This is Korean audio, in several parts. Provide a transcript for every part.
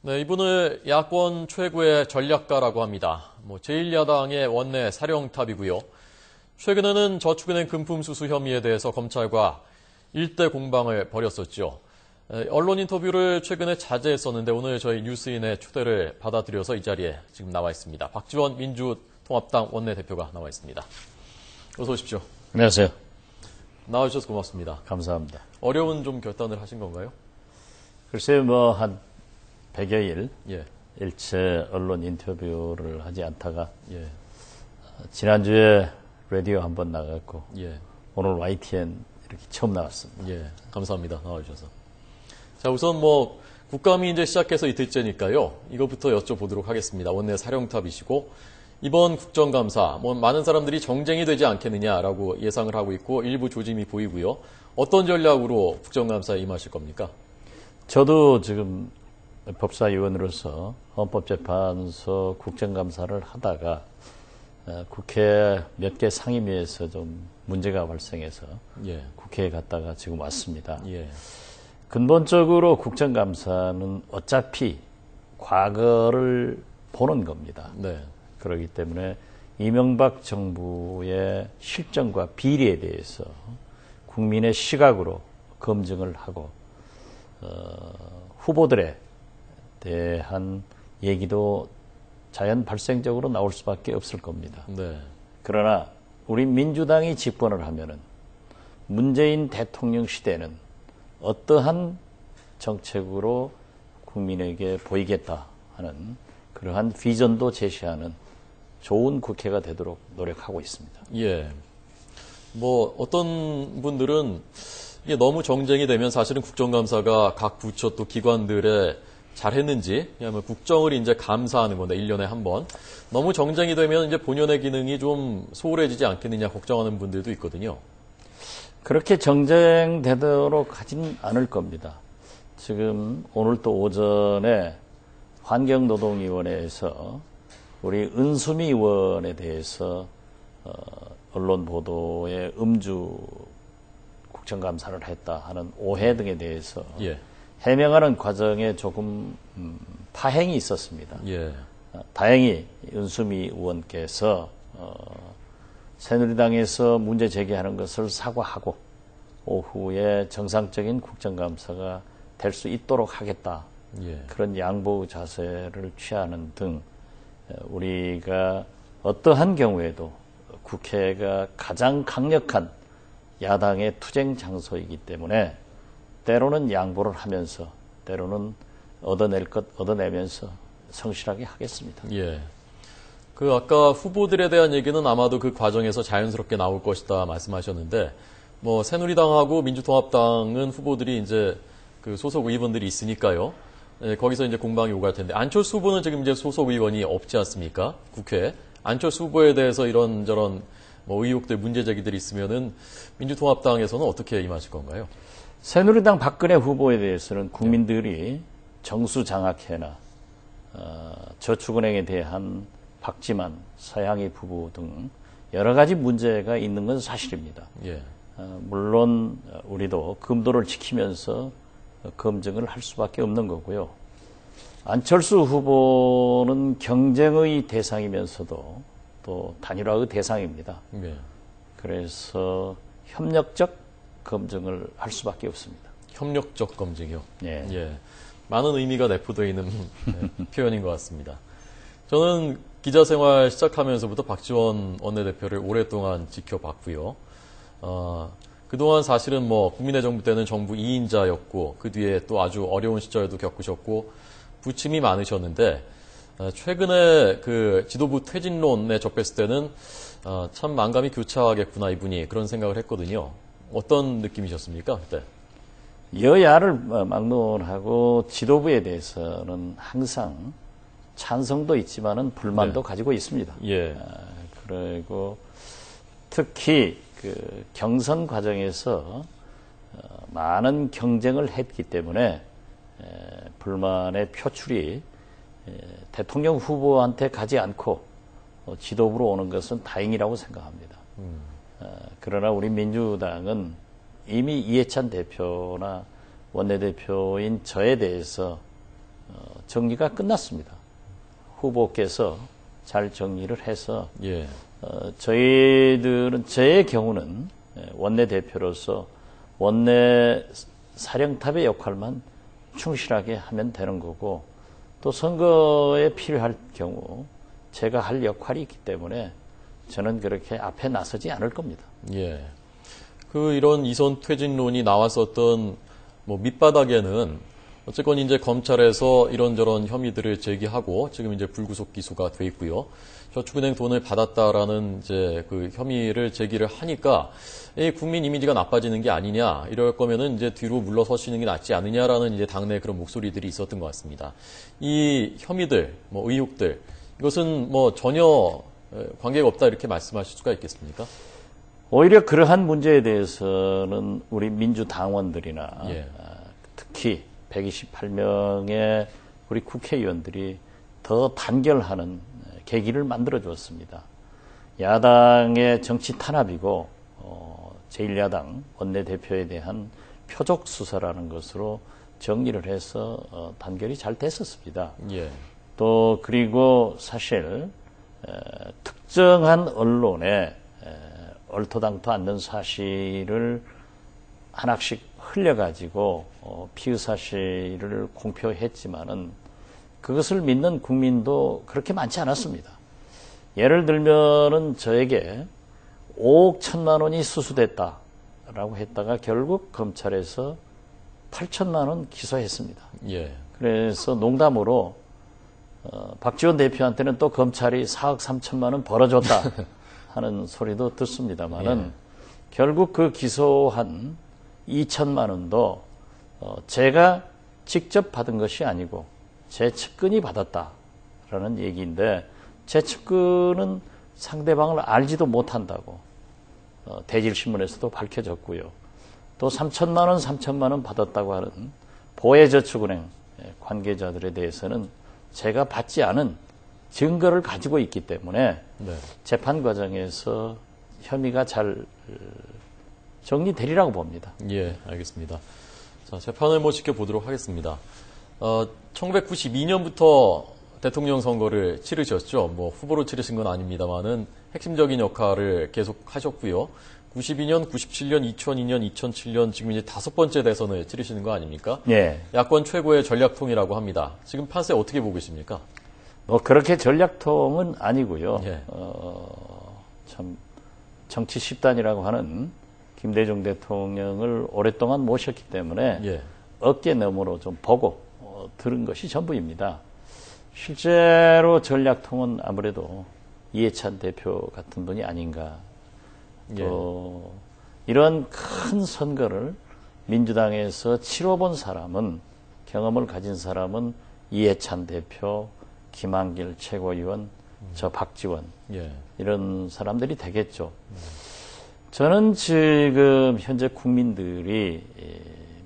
네, 이분을 야권 최고의 전략가라고 합니다. 제1야당의 원내 사령탑이고요. 최근에는 저축은행 금품 수수 혐의에 대해서 검찰과 일대 공방을 벌였었죠. 언론 인터뷰를 최근에 자제했었는데 오늘 저희 뉴스인의 초대를 받아들여서 이 자리에 지금 나와 있습니다. 박지원 민주통합당 원내대표가 나와 있습니다. 어서 오십시오. 안녕하세요. 나와주셔서 고맙습니다. 감사합니다. 어려운 좀 결단을 하신 건가요? 글쎄요, 한 100여일 예. 일체 언론 인터뷰를 하지 않다가 예. 지난주에 라디오 한번 나갔고 예. 오늘 YTN 이렇게 처음 나왔습니다. 예. 감사합니다. 나와주셔서. 자, 우선 국감이 이제 시작해서 이틀째니까요. 이것부터 여쭤보도록 하겠습니다. 원내 사령탑이시고 이번 국정감사 많은 사람들이 정쟁이 되지 않겠느냐라고 예상을 하고 있고 일부 조짐이 보이고요. 어떤 전략으로 국정감사에 임하실 겁니까? 저도 지금 법사위원으로서 헌법재판소 국정감사를 하다가 국회 몇 개 상임위에서 좀 문제가 발생해서 예. 국회에 갔다가 지금 왔습니다. 예. 근본적으로 국정감사는 어차피 과거를 보는 겁니다. 네. 그렇기 때문에 이명박 정부의 실정과 비리에 대해서 국민의 시각으로 검증을 하고 후보들에 대한 얘기도 자연 발생적으로 나올 수밖에 없을 겁니다. 네. 그러나 우리 민주당이 집권을 하면은 문재인 대통령 시대는 어떠한 정책으로 국민에게 보이겠다 하는 그러한 비전도 제시하는 좋은 국회가 되도록 노력하고 있습니다. 예. 어떤 분들은 이게 너무 정쟁이 되면 사실은 국정감사가 각 부처 또 기관들의 잘했는지, 왜냐하면 국정을 이제 감사하는 건데, 1년에 한 번. 너무 정쟁이 되면 이제 본연의 기능이 좀 소홀해지지 않겠느냐 걱정하는 분들도 있거든요. 그렇게 정쟁되도록 하진 않을 겁니다. 지금 오늘 또 오전에 환경노동위원회에서 우리 은수미 의원에 대해서 언론 보도에 음주 국정감사를 했다 하는 오해 등에 대해서 예. 해명하는 과정에 조금 파행이 있었습니다. 예. 다행히 은수미 의원께서 새누리당에서 문제 제기하는 것을 사과하고 오후에 정상적인 국정감사가 될 수 있도록 하겠다. 예. 그런 양보 자세를 취하는 등 우리가 어떠한 경우에도 국회가 가장 강력한 야당의 투쟁 장소이기 때문에 때로는 양보를 하면서 때로는 얻어낼 것 얻어내면서 성실하게 하겠습니다. 예. 아까 후보들에 대한 얘기는 아마도 그 과정에서 자연스럽게 나올 것이다 말씀하셨는데, 새누리당하고 민주통합당은 후보들이 이제 그 소속 의원들이 있으니까요. 예, 거기서 이제 공방이 오갈 텐데, 안철수 후보는 지금 이제 소속 의원이 없지 않습니까? 국회에. 안철수 후보에 대해서 이런저런 의혹들, 문제 제기들이 있으면은 민주통합당에서는 어떻게 임하실 건가요? 새누리당 박근혜 후보에 대해서는 국민들이 정수장학회나 저축은행에 대한 박지만, 서양희 부부 등 여러 가지 문제가 있는 건 사실입니다. 예. 물론 우리도 금도를 지키면서 검증을 할 수밖에 없는 거고요. 안철수 후보는 경쟁의 대상이면서도 또 단일화의 대상입니다. 예. 그래서 협력적 검증을 할 수밖에 없습니다. 협력적 검증이요? 예. 예. 많은 의미가 내포되어 있는 표현인 것 같습니다. 저는 기자 생활 시작하면서부터 박지원 원내대표를 오랫동안 지켜봤고요. 그동안 사실은 국민의 정부 때는 정부 2인자였고, 그 뒤에 또 아주 어려운 시절도 겪으셨고, 부침이 많으셨는데, 최근에 그 지도부 퇴진론에 접했을 때는, 참 만감이 교차하겠구나, 이분이. 그런 생각을 했거든요. 어떤 느낌이셨습니까, 그때? 여야를 막론하고 지도부에 대해서는 항상 찬성도 있지만은 불만도 네. 가지고 있습니다. 예. 그리고 특히 그 경선 과정에서 많은 경쟁을 했기 때문에 불만의 표출이 대통령 후보한테 가지 않고 지도부로 오는 것은 다행이라고 생각합니다. 그러나 우리 민주당은 이미 이해찬 대표나 원내대표인 저에 대해서 정리가 끝났습니다. 후보께서 잘 정리를 해서 예. 저희들은 저의 경우는 원내대표로서 원내 사령탑의 역할만 충실하게 하면 되는 거고 또 선거에 필요할 경우 제가 할 역할이 있기 때문에 저는 그렇게 앞에 나서지 않을 겁니다. 예. 이런 이선 퇴진론이 나왔었던 밑바닥에는 어쨌건 이제 검찰에서 이런저런 혐의들을 제기하고 지금 이제 불구속 기소가 돼 있고요. 저축은행 돈을 받았다라는 이제 그 혐의를 제기를 하니까 국민 이미지가 나빠지는 게 아니냐, 이럴 거면은 이제 뒤로 물러서시는 게 낫지 않느냐라는 이제 당내 그런 목소리들이 있었던 것 같습니다. 이 혐의들, 의혹들, 이것은 전혀 관계가 없다 이렇게 말씀하실 수가 있겠습니까? 오히려 그러한 문제에 대해서는 우리 민주당원들이나 예. 특히 128명의 우리 국회의원들이 더 단결하는 계기를 만들어 주었습니다. 야당의 정치 탄압이고 제1야당 원내대표에 대한 표적 수사라는 것으로 정리를 해서 단결이 잘 됐었습니다. 예. 또 그리고 사실 특정한 언론에 얼토당토 않는 사실을 하나씩 흘려가지고 피의 사실을 공표했지만은 그것을 믿는 국민도 그렇게 많지 않았습니다. 예를 들면은 저에게 5억 1천만 원이 수수됐다라고 했다가 결국 검찰에서 8천만 원 기소했습니다. 예. 그래서 농담으로 박지원 대표한테는 또 검찰이 4억 3천만 원 벌어줬다 하는 소리도 듣습니다만은 예. 결국 그 기소한 2천만 원도 제가 직접 받은 것이 아니고 제 측근이 받았다라는 얘기인데 제 측근은 상대방을 알지도 못한다고 대질신문에서도 밝혀졌고요. 또 3천만 원, 3천만 원 받았다고 하는 보혜저축은행 관계자들에 대해서는 제가 받지 않은 증거를 가지고 있기 때문에 네. 재판 과정에서 혐의가 잘 정리되리라고 봅니다. 예, 알겠습니다. 자, 재판을 지켜보도록 하겠습니다. 1992년부터 대통령 선거를 치르셨죠. 후보로 치르신 건 아닙니다만은 핵심적인 역할을 계속 하셨고요. 92년, 97년, 2002년, 2007년 지금 이제 5번째 대선을 치르시는 거 아닙니까? 예. 야권 최고의 전략통이라고 합니다. 지금 판세 어떻게 보고 계십니까? 그렇게 전략통은 아니고요. 예. 참 정치 10단이라고 하는 김대중 대통령을 오랫동안 모셨기 때문에 예. 어깨 너머로 좀 보고 들은 것이 전부입니다. 실제로 전략통은 아무래도 이해찬 대표 같은 분이 아닌가. 예. 또 이런 큰 선거를 민주당에서 치러본 사람은, 경험을 가진 사람은 이해찬 대표, 김한길 최고위원, 저 박지원, 예. 이런 사람들이 되겠죠. 저는 지금 현재 국민들이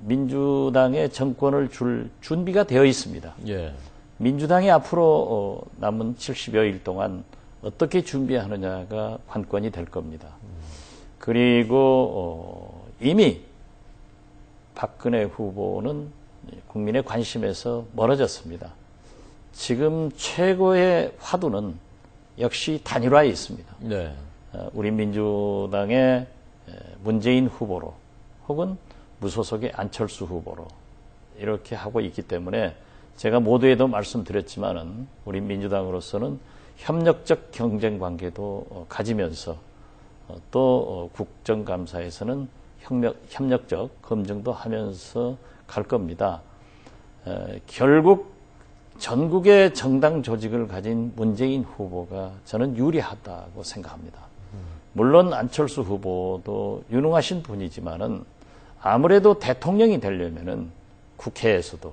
민주당의 정권을 줄 준비가 되어 있습니다. 예. 민주당이 앞으로 남은 70여일 동안 어떻게 준비하느냐가 관건이 될 겁니다. 그리고 이미 박근혜 후보는 국민의 관심에서 멀어졌습니다. 지금 최고의 화두는 역시 단일화에 있습니다. 네. 우리 민주당의 문재인 후보로 혹은 무소속의 안철수 후보로 이렇게 하고 있기 때문에 제가 모두에도 말씀드렸지만은 우리 민주당으로서는 협력적 경쟁 관계도 가지면서 또 국정감사에서는 협력적 검증도 하면서 갈 겁니다. 결국 전국의 정당 조직을 가진 문재인 후보가 저는 유리하다고 생각합니다. 물론 안철수 후보도 유능하신 분이지만은 아무래도 대통령이 되려면은 국회에서도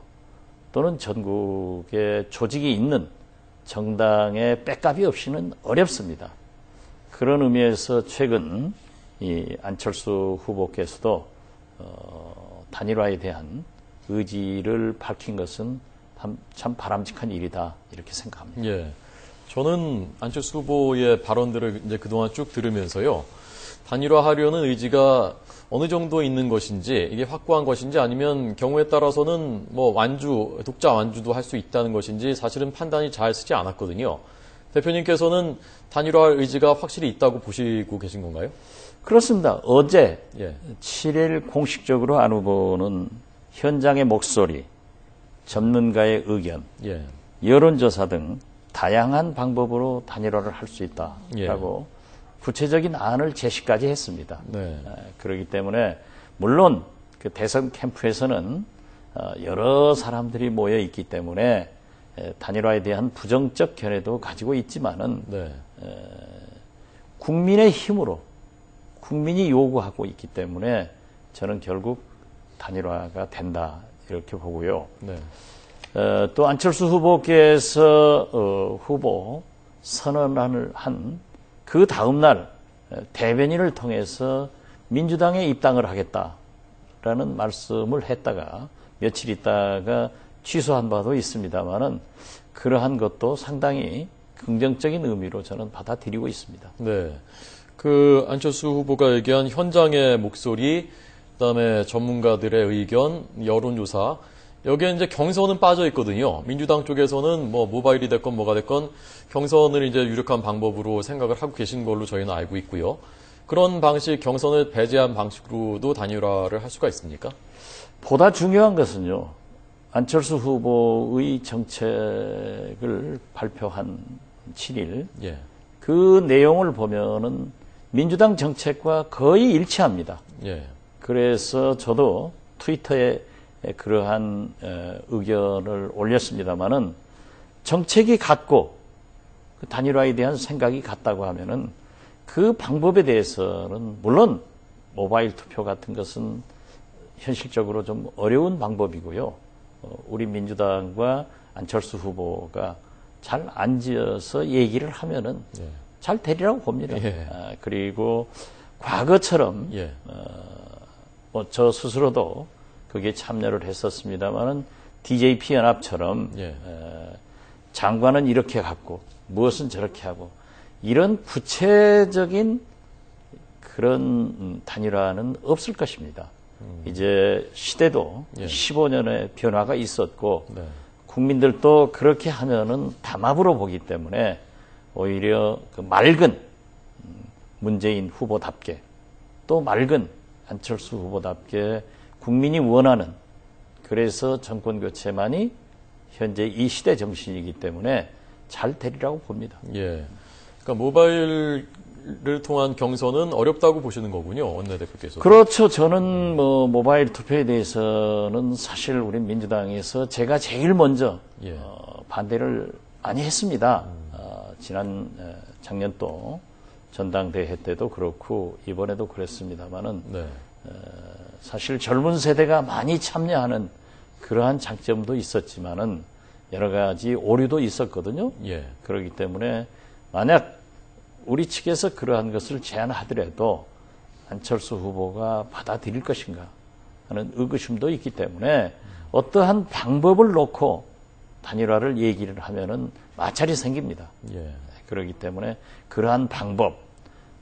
또는 전국의 조직이 있는 정당의 백업이 없이는 어렵습니다. 그런 의미에서 최근 이 안철수 후보께서도 단일화에 대한 의지를 밝힌 것은 참 바람직한 일이다 이렇게 생각합니다. 예. 저는 안철수 후보의 발언들을 이제 그동안 쭉 들으면서요. 단일화하려는 의지가 어느 정도 있는 것인지, 이게 확고한 것인지, 아니면 경우에 따라서는 뭐 독자 완주도 할 수 있다는 것인지 사실은 판단이 잘 쓰지 않았거든요. 대표님께서는 단일화할 의지가 확실히 있다고 보시고 계신 건가요? 그렇습니다. 어제 예. 7일 공식적으로 안 후보는 현장의 목소리, 전문가의 의견, 예. 여론조사 등 다양한 방법으로 단일화를 할 수 있다라고 구체적인 안을 제시까지 했습니다. 네. 그렇기 때문에 물론 그 대선 캠프에서는 여러 사람들이 모여 있기 때문에 단일화에 대한 부정적 견해도 가지고 있지만은 네. 국민의 힘으로 국민이 요구하고 있기 때문에 저는 결국 단일화가 된다 이렇게 보고요. 네. 또 안철수 후보께서 후보 선언을 한 그 다음날 대변인을 통해서 민주당에 입당을 하겠다라는 말씀을 했다가 며칠 있다가 취소한 바도 있습니다만은 그러한 것도 상당히 긍정적인 의미로 저는 받아들이고 있습니다. 네. 그 안철수 후보가 얘기한 현장의 목소리, 그다음에 전문가들의 의견, 여론조사, 여기에 이제 경선은 빠져 있거든요. 민주당 쪽에서는 뭐 모바일이 됐건 뭐가 됐건 경선을 이제 유력한 방법으로 생각을 하고 계신 걸로 저희는 알고 있고요. 그런 방식, 경선을 배제한 방식으로도 단일화를 할 수가 있습니까? 보다 중요한 것은요. 안철수 후보의 정책을 발표한 7일 예. 그 내용을 보면은 민주당 정책과 거의 일치합니다. 예. 그래서 저도 트위터에 그러한 의견을 올렸습니다마는 정책이 같고 그 단일화에 대한 생각이 같다고 하면은 그 방법에 대해서는 물론 모바일 투표 같은 것은 현실적으로 좀 어려운 방법이고요. 우리 민주당과 안철수 후보가 잘 앉아서 얘기를 하면은 잘 되리라고 봅니다. 예. 그리고 과거처럼 예. 저 스스로도 거기에 참여를 했었습니다만은 DJP 연합처럼 예. 장관은 이렇게 갖고 무엇은 저렇게 하고 이런 구체적인 그런 단일화는 없을 것입니다. 이제 시대도 예. 15년의 변화가 있었고 네. 국민들도 그렇게 하면은 담합으로 보기 때문에 오히려 그 맑은 문재인 후보답게 또 맑은 안철수 후보답게 국민이 원하는 그래서 정권 교체만이 현재 이 시대 정신이기 때문에 잘 되리라고 봅니다. 예. 그러니까 모바일을 통한 경선은 어렵다고 보시는 거군요, 원내대표께서. 그렇죠. 저는 뭐 모바일 투표에 대해서는 사실 우리 민주당에서 제가 제일 먼저 예. 반대를 많이 했습니다. 작년 또 전당대회 때도 그렇고 이번에도 그랬습니다만은 네. 사실 젊은 세대가 많이 참여하는 그러한 장점도 있었지만은 여러 가지 오류도 있었거든요. 예. 그렇기 때문에 만약 우리 측에서 그러한 것을 제안하더라도 안철수 후보가 받아들일 것인가 하는 의구심도 있기 때문에 어떠한 방법을 놓고 단일화를 얘기를 하면은 마찰이 생깁니다. 예. 그렇기 때문에 그러한 방법,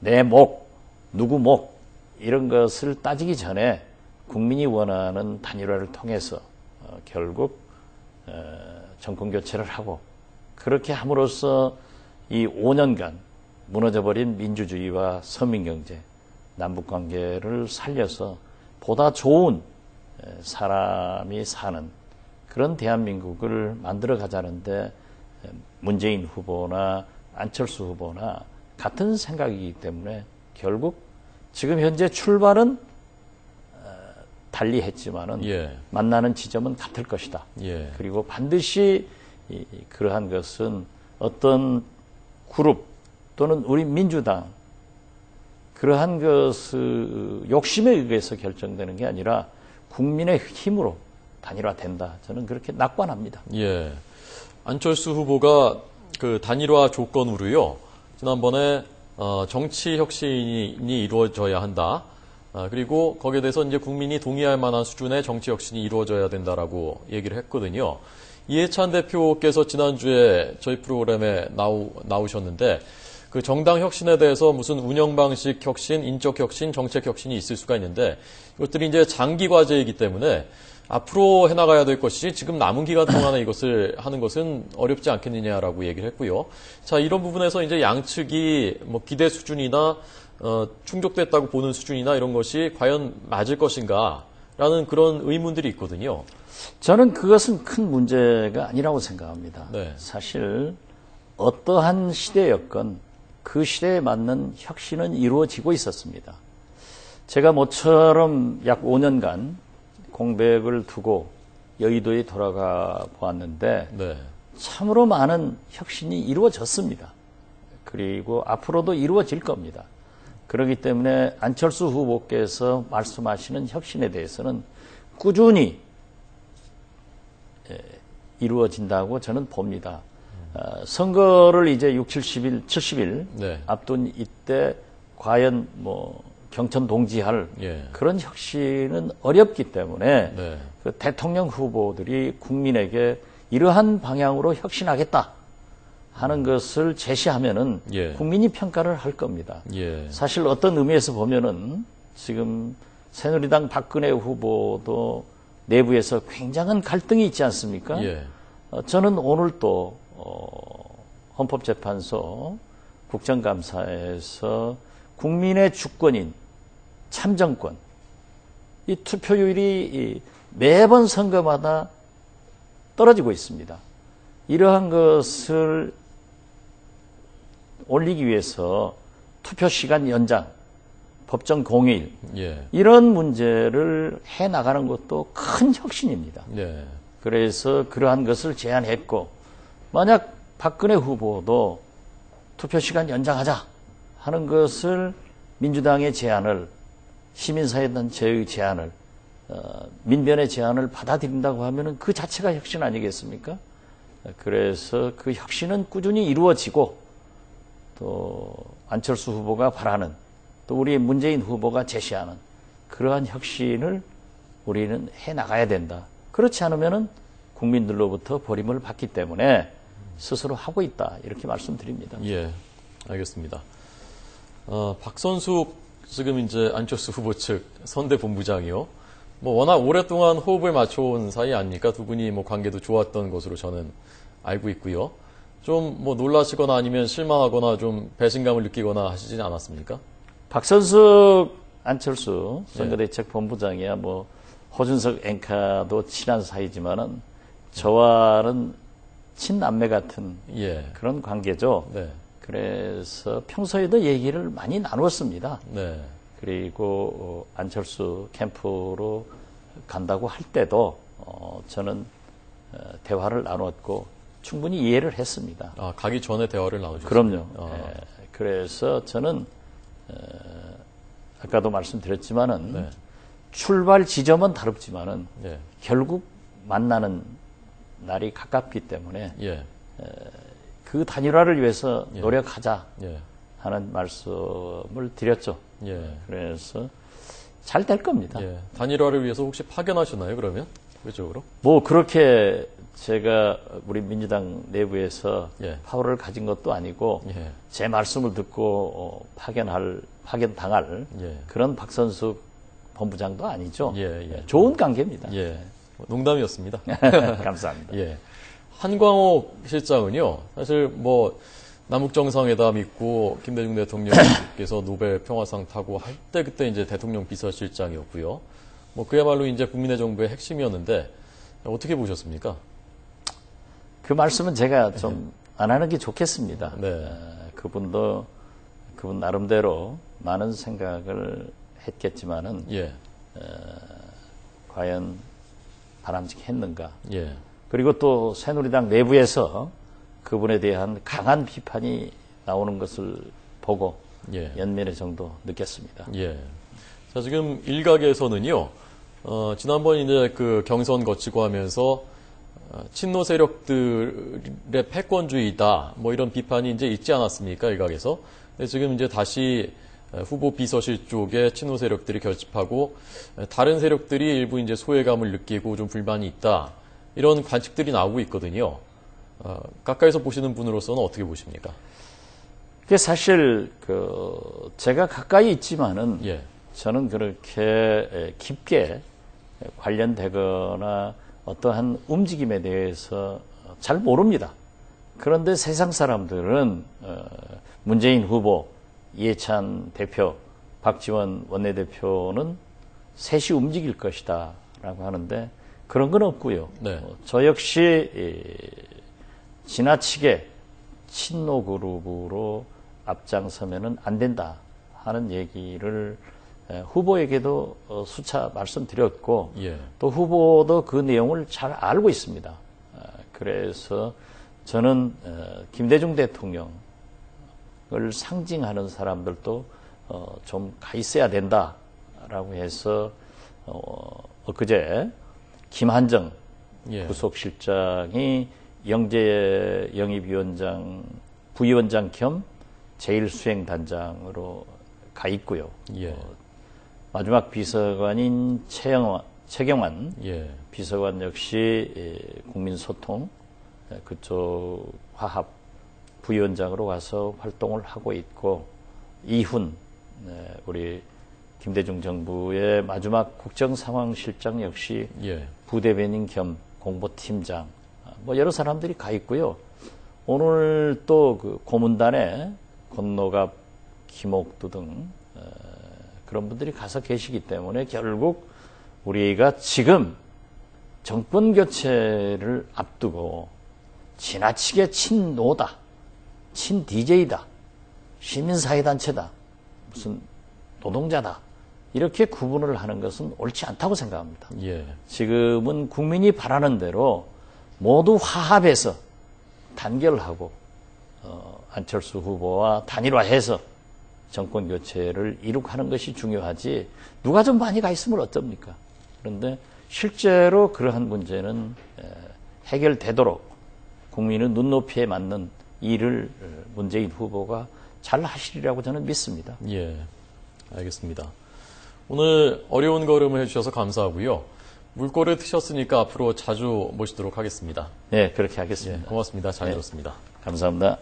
내 목, 누구 목 이런 것을 따지기 전에 국민이 원하는 단일화를 통해서 결국 정권 교체를 하고 그렇게 함으로써 이 5년간 무너져버린 민주주의와 서민경제, 남북관계를 살려서 보다 좋은 사람이 사는 그런 대한민국을 만들어 가자는데 문재인 후보나 안철수 후보나 같은 생각이기 때문에 결국 지금 현재 출발은 달리 했지만은 예. 만나는 지점은 같을 것이다. 예. 그리고 반드시 그러한 것은 어떤 그룹 또는 우리 민주당 그러한 것을 욕심에 의해서 결정되는 게 아니라 국민의 힘으로 단일화된다. 저는 그렇게 낙관합니다. 예. 안철수 후보가 그 단일화 조건으로요. 지난번에 정치 혁신이 이루어져야 한다. 그리고 거기에 대해서 이제 국민이 동의할 만한 수준의 정치 혁신이 이루어져야 된다라고 얘기를 했거든요. 이해찬 대표께서 지난주에 저희 프로그램에 나오셨는데 그 정당 혁신에 대해서 무슨 운영 방식 혁신, 인적 혁신, 정책 혁신이 있을 수가 있는데 이것들이 이제 장기 과제이기 때문에 앞으로 해나가야 될 것이지 지금 남은 기간 동안에 이것을 하는 것은 어렵지 않겠느냐라고 얘기를 했고요. 자, 이런 부분에서 이제 양측이 뭐 기대 수준이나 충족됐다고 보는 수준이나 이런 것이 과연 맞을 것인가라는 그런 의문들이 있거든요. 저는 그것은 큰 문제가 아니라고 생각합니다. 네. 사실 어떠한 시대였건 그 시대에 맞는 혁신은 이루어지고 있었습니다. 제가 모처럼 약 5년간 공백을 두고 여의도에 돌아가 보았는데 네. 참으로 많은 혁신이 이루어졌습니다. 그리고 앞으로도 이루어질 겁니다. 그렇기 때문에 안철수 후보께서 말씀하시는 혁신에 대해서는 꾸준히 이루어진다고 저는 봅니다. 선거를 이제 60, 70일, 70일 네. 앞둔 이때 과연 뭐 경천 동지할 예. 그런 혁신은 어렵기 때문에 네. 그 대통령 후보들이 국민에게 이러한 방향으로 혁신하겠다 하는 것을 제시하면은 예. 국민이 평가를 할 겁니다. 예. 사실 어떤 의미에서 보면은 지금 새누리당 박근혜 후보도 내부에서 굉장한 갈등이 있지 않습니까? 예. 저는 오늘 또 헌법재판소 국정감사에서 국민의 주권인 참정권, 이 투표율이 매번 선거마다 떨어지고 있습니다. 이러한 것을 올리기 위해서 투표 시간 연장, 법정 공휴일, 예. 이런 문제를 해나가는 것도 큰 혁신입니다. 예. 그래서 그러한 것을 제안했고, 만약 박근혜 후보도 투표 시간 연장하자 하는 것을 민주당의 제안을, 시민사회단체의 제안을, 민변의 제안을 받아들인다고 하면 그 자체가 혁신 아니겠습니까? 그래서 그 혁신은 꾸준히 이루어지고 또 안철수 후보가 바라는 또 우리 문재인 후보가 제시하는 그러한 혁신을 우리는 해나가야 된다. 그렇지 않으면 국민들로부터 버림을 받기 때문에 스스로 하고 있다. 이렇게 말씀드립니다. 예. 알겠습니다. 박선숙 지금 이제 안철수 후보 측 선대본부장이요. 뭐 워낙 오랫동안 호흡을 맞춰온 사이 아닙니까? 두 분이 뭐 관계도 좋았던 것으로 저는 알고 있고요. 좀 뭐 놀라시거나 아니면 실망하거나 좀 배신감을 느끼거나 하시진 않았습니까? 박선숙 안철수 선거대책본부장이야 뭐 호준석 앵커도 친한 사이지만은 저와는 친남매 같은 예. 그런 관계죠. 네. 그래서 평소에도 얘기를 많이 나눴습니다. 네. 그리고 안철수 캠프로 간다고 할 때도 저는 대화를 나눴고 충분히 이해를 했습니다. 아, 가기 전에 대화를 나누셨어요? 그럼요. 그래서 저는 아까도 말씀드렸지만은 네. 출발 지점은 다릅지만은 예. 결국 만나는 날이 가깝기 때문에 예. 그 단일화를 위해서 노력하자 예. 하는 말씀을 드렸죠. 예. 그래서 잘 될 겁니다. 예. 단일화를 위해서 혹시 파견하셨나요, 그러면? 그쪽으로? 뭐 그렇게 제가 우리 민주당 내부에서 예. 파워를 가진 것도 아니고 예. 제 말씀을 듣고 파견당할 예. 그런 박선숙 본부장도 아니죠. 예, 예. 좋은 관계입니다. 예. 농담이었습니다. 감사합니다. 예. 한광옥 실장은요, 사실 뭐, 남북정상회담 있고, 김대중 대통령께서 노벨 평화상 타고 할 때 그때 이제 대통령 비서실장이었고요. 뭐, 그야말로 이제 국민의 정부의 핵심이었는데, 어떻게 보셨습니까? 그 말씀은 제가 좀 안 하는 게 좋겠습니다. 네. 그분 나름대로 많은 생각을 했겠지만은, 예. 과연 바람직했는가. 예. 그리고 또 새누리당 내부에서 그분에 대한 강한 비판이 나오는 것을 보고 예. 연민의 정도 느꼈습니다. 예. 자, 지금 일각에서는요, 지난번 이제 그 경선 거치고 하면서 친노 세력들의 패권주의다, 뭐 이런 비판이 이제 있지 않았습니까, 일각에서. 근데 지금 이제 다시 후보 비서실 쪽에 친노 세력들이 결집하고 다른 세력들이 일부 이제 소외감을 느끼고 좀 불만이 있다. 이런 관측들이 나오고 있거든요. 가까이서 보시는 분으로서는 어떻게 보십니까? 그게 사실 제가 가까이 있지만은 예. 저는 그렇게 깊게 관련되거나 어떠한 움직임에 대해서 잘 모릅니다. 그런데 세상 사람들은 문재인 후보, 이해찬 대표, 박지원 원내대표는 셋이 움직일 것이다 라고 하는데 그런 건 없고요. 네. 저 역시 지나치게 친노 그룹으로 앞장서면은 안 된다 하는 얘기를 후보에게도 수차 말씀드렸고 예. 또 후보도 그 내용을 잘 알고 있습니다. 그래서 저는 김대중 대통령을 상징하는 사람들도 좀 가 있어야 된다라고 해서 엊그제 김한정 예. 부속실장이 영재영입위원장 부위원장 겸 제1수행단장으로 가 있고요. 예. 마지막 비서관인 최경환 예. 비서관 역시 국민소통 그쪽 화합 부위원장으로 가서 활동을 하고 있고 이훈 우리 김대중 정부의 마지막 국정상황실장 역시 예. 부대변인 겸 공보팀장 뭐 여러 사람들이 가 있고요. 오늘 또 그 고문단에 권노갑, 김옥두 등 그런 분들이 가서 계시기 때문에 결국 우리가 지금 정권 교체를 앞두고 지나치게 친노다, 친 DJ다, 시민사회단체다, 무슨 노동자다 이렇게 구분을 하는 것은 옳지 않다고 생각합니다. 예. 지금은 국민이 바라는 대로 모두 화합해서 단결하고 안철수 후보와 단일화해서 정권 교체를 이룩하는 것이 중요하지 누가 좀 많이 가 있으면 어쩝니까? 그런데 실제로 그러한 문제는 해결되도록 국민의 눈높이에 맞는 일을 문재인 후보가 잘 하시리라고 저는 믿습니다. 예. 알겠습니다. 오늘 어려운 걸음을 해주셔서 감사하고요. 물꼬를 트셨으니까 앞으로 자주 모시도록 하겠습니다. 네, 그렇게 하겠습니다. 예, 고맙습니다. 잘 들었습니다. 감사합니다.